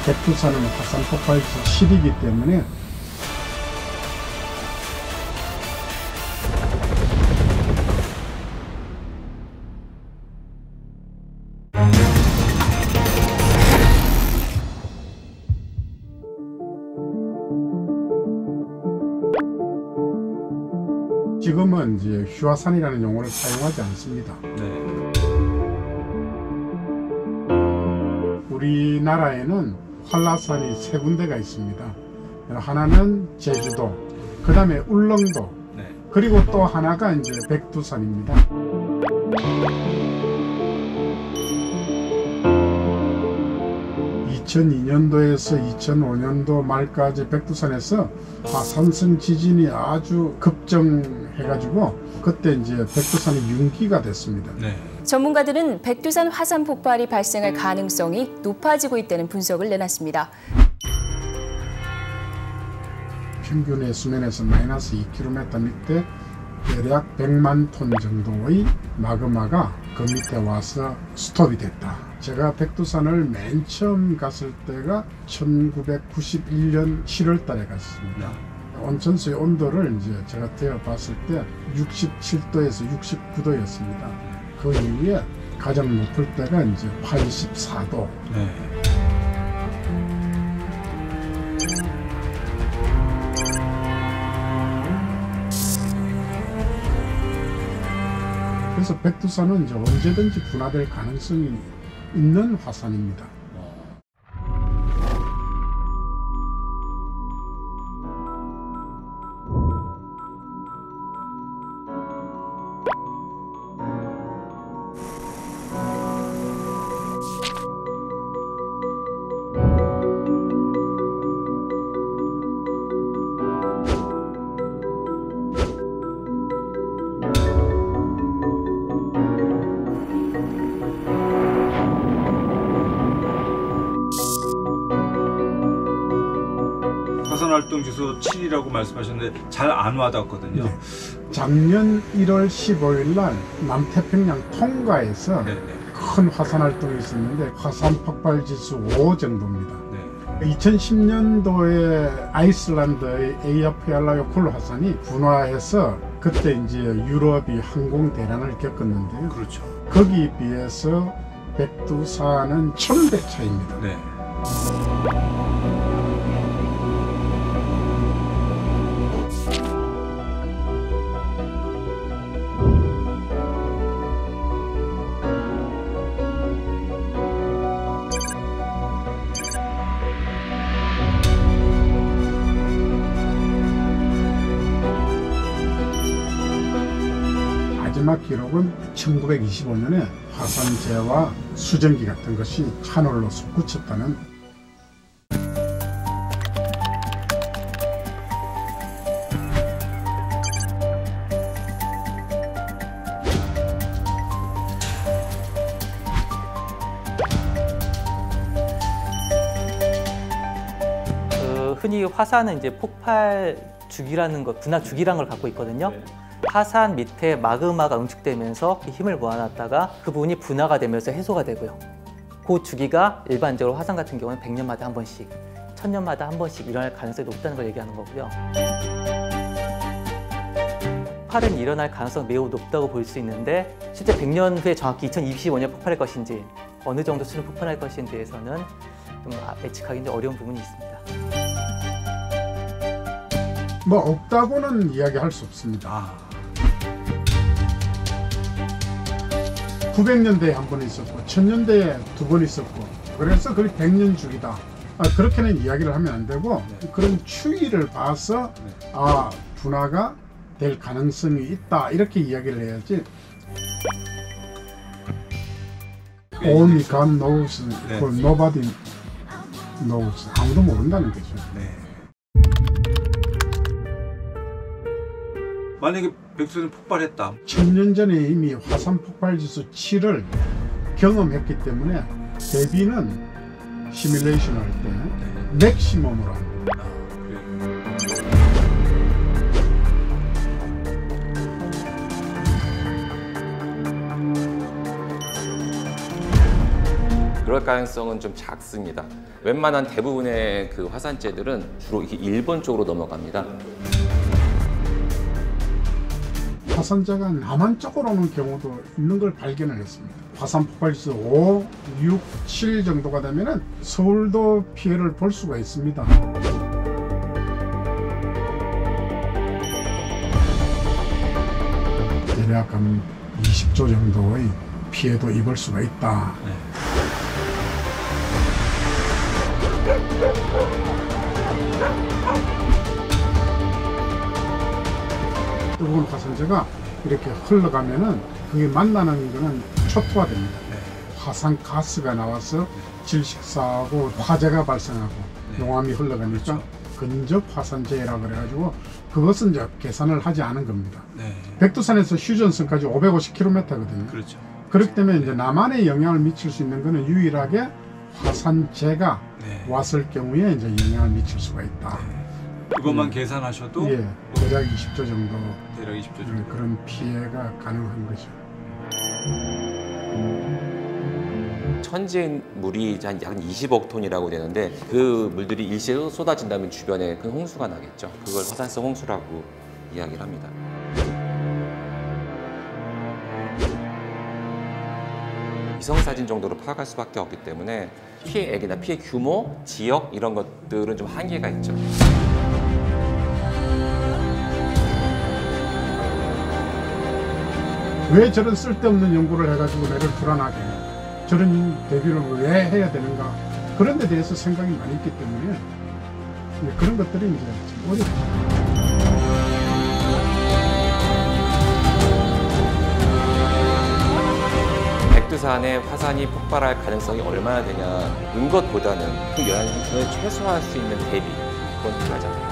백두산은 화산 폭발지수 7이기 때문에 지금은 이제 휴화산이라는 용어를 사용하지 않습니다. 네. 우리나라에는 한라산이 3군데가 있습니다. 하나는 제주도, 그 다음에 울릉도, 네. 그리고 또 하나가 이제 백두산입니다. 2002년도에서 2005년도 말까지 백두산에서 화산성 지진이 아주 급증해가지고 그때 이제 백두산이 융기가 됐습니다. 네. 전문가들은 백두산 화산 폭발이 발생할 가능성이 높아지고 있다는 분석을 내놨습니다. 평균의 수면에서 마이너스 2km 밑에 대략 100만 톤 정도의 마그마가 그 밑에 와서 스톱이 됐다. 제가 백두산을 맨 처음 갔을 때가 1991년 7월 달에 갔습니다. 온천수의 온도를 이제 제가 되어 봤을 때 67도에서 69도였습니다. 그 이후에 가장 높을 때가 이제 84도. 네. 그래서 백두산은 이제 언제든지 분화될 가능성이 있는 화산입니다. 화산활동지수 7이라고 말씀하셨는데 잘 안 와닿았거든요. 네. 작년 1월 15일 날 남태평양 통가에서 큰 화산활동이 있었는데 화산 폭발지수 5 정도입니다. 네. 2010년도에 아이슬란드의 에이야프얄라요쿨 화산이 분화해서 그때 이제 유럽이 항공 대란을 겪었는데요. 그렇죠. 거기에 비해서 백두산은 1000배 차이입니다. 네. 마지막 기록은 1925년에 화산재와 수증기 같은 것이 하늘로 솟구쳤다는. 흔히 화산은 이제 폭발 주기라는 것, 분화 주기라는 걸 갖고 있거든요. 네. 화산 밑에 마그마가 응축되면서 힘을 모아놨다가 그 부분이 분화가 되면서 해소가 되고요. 그 주기가 일반적으로 화산 같은 경우는 100년마다 한 번씩, 1000년마다 한 번씩 일어날 가능성이 높다는 걸 얘기하는 거고요. 폭발은 일어날 가능성이 매우 높다고 볼 수 있는데 실제 100년 후에 정확히 2025년 폭발할 것인지 어느 정도 수준 폭발할 것인지에서는 좀 예측하기 어려운 부분이 있습니다. 뭐 없다고는 이야기할 수 없습니다. 900년대에 한 번 있었고 1000년대에 2번 있었고 그래서 그게 100년 주기다. 그렇게는 이야기를 하면 안 되고 그런 추이를 봐서 분화가 될 가능성이 있다 이렇게 이야기를 해야지. Only God knows, nobody knows. 아무도 모른다는 거죠. 네. 만약에 백두산이 폭발했다. 1000년 전에 이미 화산 폭발지수 7을 경험했기 때문에 대비는 시뮬레이션 할 때 맥시멈으로 합니다. 그럴 가능성은 좀 작습니다. 웬만한 대부분의 그 화산재들은 주로 이렇게 일본 쪽으로 넘어갑니다. 화산재가 남한 쪽으로 오는 경우도 있는 걸 발견을 했습니다. 화산 폭발지수 5, 6, 7 정도가 되면은 서울도 피해를 볼 수가 있습니다. 대략 한 20조 정도의 피해도 입을 수가 있다. 뜨거운 화산재가 이렇게 흘러가면은 그게 만나는 거는 초토화됩니다. 화산 가스가 나와서 질식사하고 화재가 발생하고 용암이 흘러가니까 근접 화산재라고 그래가지고 그것은 이제 계산을 하지 않은 겁니다. 백두산에서 휴전선까지 550km거든요. 그렇죠. 그렇기 때문에 이제 남한에 영향을 미칠 수 있는 거는 유일하게 화산재가 왔을 경우에 이제 영향을 미칠 수가 있다. 그것만 계산하셔도 예, 대략 20조 정도 대략 20조 정도. 그런 피해가 가능한 거죠. 천지의 물이 한 약 20억 톤이라고 되는데 그 물들이 일시에 쏟아진다면 주변에 큰 홍수가 나겠죠. 그걸 화산성 홍수라고 이야기를 합니다. 위성사진 정도로 파악할 수밖에 없기 때문에 피해액이나 피해 규모, 지역 이런 것들은 좀 한계가 있죠. 왜 저런 쓸데없는 연구를 해가지고 내를 불안하게 해? 저런 대비를 왜 해야 되는가? 그런 데 대해서 생각이 많이 있기 때문에 그런 것들이 이제 좀 어렵다. 백두산에 화산이 폭발할 가능성이 얼마나 되냐는 것보다는 그 영향을 최소화할 수 있는 대비, 그건 필요하지 않나요?